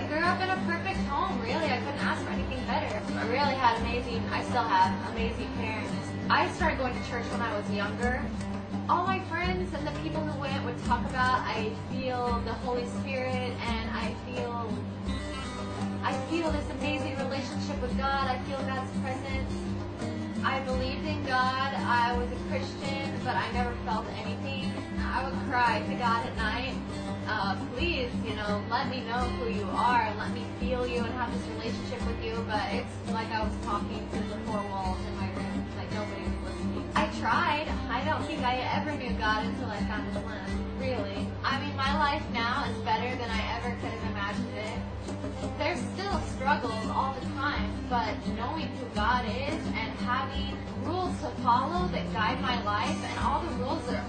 grew up in a perfect home, really. I couldn't ask for anything better. I really had I still have amazing parents. I started going to church when I was younger. All my friends and the people who went would talk about, I feel the Holy Spirit, and I feel this amazing relationship with God. I feel God's presence. I believed in God. I was a Christian, but I never felt anything. I would cry to God at night. Please, let me know who you are, and let me feel you and have this relationship with you. But it's like I was talking to the four walls in my room, like nobody was listening. I tried. I don't think I ever knew God until I found Islam, really. I mean, my life now is better than I ever could have imagined it. There's still struggles all the time, but knowing who God is and having rules to follow that guide my life, and all the rules that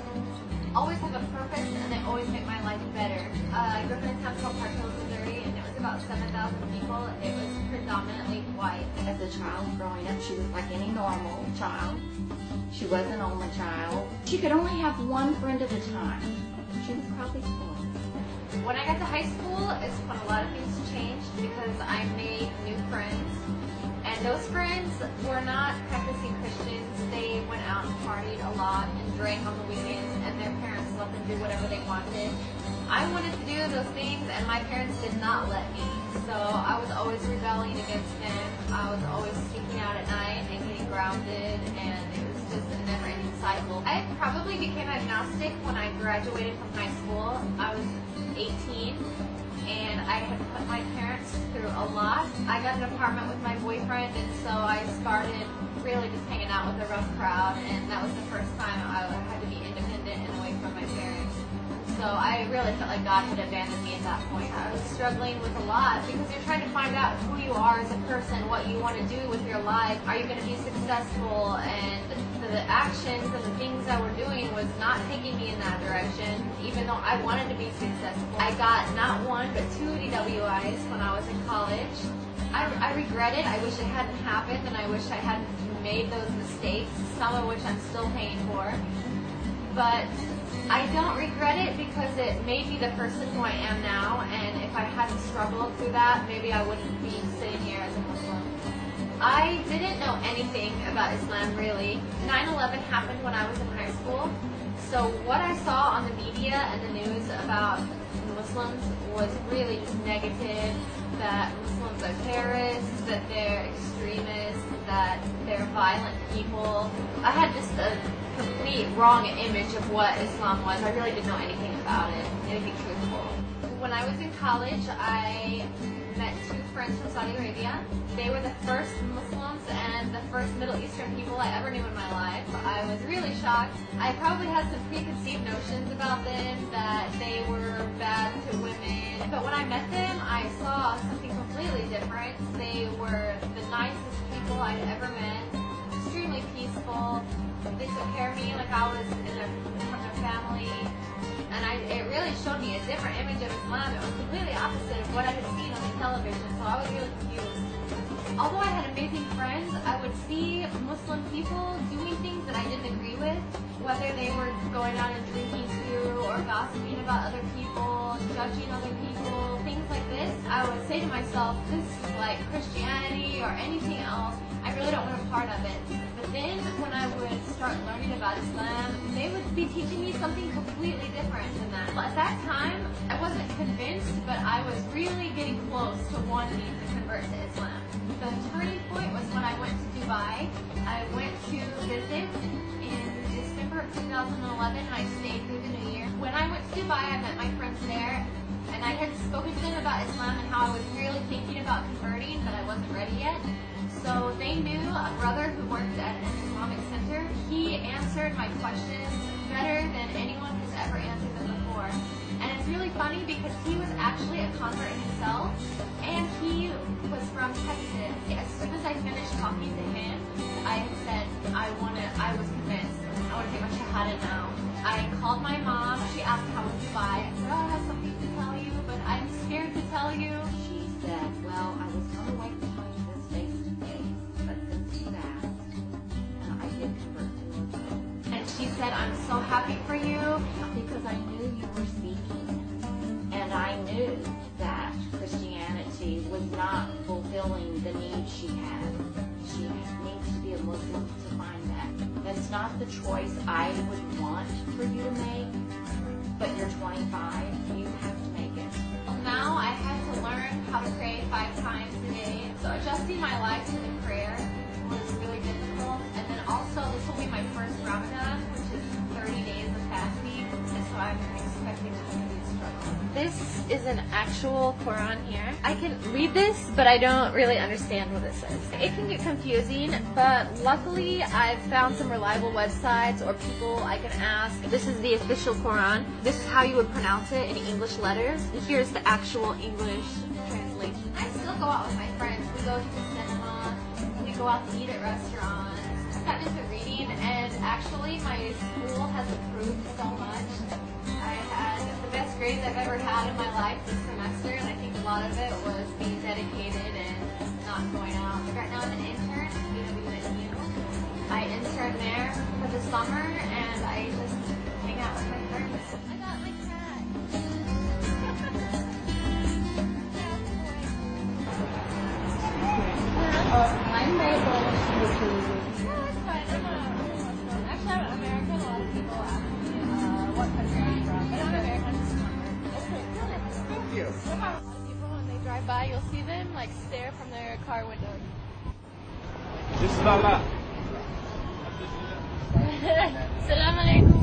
always have a purpose and they always make my life better. I grew up in a town called Park Hills, Missouri, and it was about 7,000 people. It was predominantly white. As a child growing up, she was like any normal child. She was an only child. She could only have one friend at a time. She was probably spoiled. When I got to high school, it's when a lot of things changed because I made new friends. And those friends were not practicing Christians. They went out and partied a lot and drank on the weekends, and their parents let them do whatever they wanted. I wanted to do those things, and my parents did not let me. So I was always rebelling against them. I was always speaking out at night and getting grounded, and it was just a never-ending cycle. I probably became agnostic when I graduated from high school. I was 18. And I had put my parents through a lot. I got an apartment with my boyfriend, and so I started really just hanging out with a rough crowd, and that was the first time I had to be independent and away from my parents. So I really felt like God had abandoned me at that point. I was struggling with a lot because you're trying to find out who you are as a person, what you want to do with your life. Are you going to be successful? And the actions and the things I were doing was not taking me in that direction, even though I wanted to be successful. I got not one, but 2 DWIs when I was in college. I regret it. I wish it hadn't happened, and I wish I hadn't made those mistakes, some of which I'm still paying for. But I don't regret it because it made me the person who I am now, and if I hadn't struggled through that, maybe I wouldn't be sitting here as a Muslim. I didn't know anything about Islam, really. 9/11 happened when I was in high school, so what I saw on the media and the news about Muslims was really just negative, that Muslims are terrorists, that they're extremists, that they're violent people. I had just a complete wrong image of what Islam was. I really didn't know anything about it, anything truthful. When I was in college, I met 2 friends from Saudi Arabia. They were the first Muslims and the first Middle Eastern people I ever knew in my life. I was really shocked. I probably had some preconceived notions about them, that they were bad to women. But when I met them, I saw something completely different. They were the nicest people I'd ever met, extremely peaceful. They took care of me like I was from their family. And it really showed me a different image of Islam. It was completely opposite of what I had seen on the television, so I was really confused. Although I had amazing friends, I would see Muslim people doing things that I didn't agree with, whether they were going out and drinking too, or gossiping about other people, judging other people, things like this. I would say to myself, this is like Christianity or anything else. I really don't want a part of it. But then when I would start learning about Islam, they would be teaching me something completely different than that. At that time, I wasn't convinced, but I was really getting close to wanting to convert to Islam. The turning point was when I went to Dubai. I went to visit in December of 2011, and I stayed through the New Year. When I went to Dubai, I met my friends there, and I had spoken to them about Islam and how I was really thinking about converting, but I wasn't ready yet. So they knew a brother who worked at an Islamic center. He answered my questions better than anyone has ever answered them before. And it's really funny because he was actually a convert himself, and he was from Texas. As soon as I finished talking to him, I had said, I was convinced. I want to take my shahada now. I called my mom. She asked how was Dubai. I said, I have something to tell you, but I'm scared to tell you. She said, well, I was going to wait to tell you this face-to-face, but since you asked, I did convert to Islam. And she said, I'm so happy for you. Because I knew you were speaking, and I knew that Christianity not fulfilling the need she has. She needs to be a Muslim to find that. That's not the choice I would want for you to make, but you're 25, you have to make it. Now I had to learn how to pray 5 times a day. So adjusting my life to the prayer was really difficult. And then also this will be my first Ramadan, which is 30 days of fasting. And so I'm expecting it's going to be a struggle. This is an actual Quran here. I can read this, but I don't really understand what it says. It can get confusing, but luckily I've found some reliable websites or people I can ask. This is the official Quran. This is how you would pronounce it in English letters. Here's the actual English translation. I still go out with my friends. We go to the cinema. We go out to eat at restaurants. I've gotten into reading, and actually my school has improved so much. I had the best grades I've ever had in my life this semester, and I think a lot of it was being dedicated and not going out. Right now I'm an intern at UW. I intern there for the summer, and I just hang out with my friends. I got my cat. I'm Mabel. No, it's fine. Actually, I'm American. A lot of people ask me what country I'm from, but I'm American. Thank you. A lot of people, when they drive by, you'll see them like stare from their car windows. This is Allah. Salam alaikum.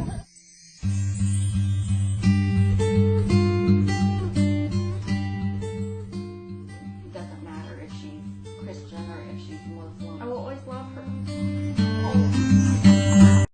It doesn't matter if she's Christian or if she's Muslim. I will always love her.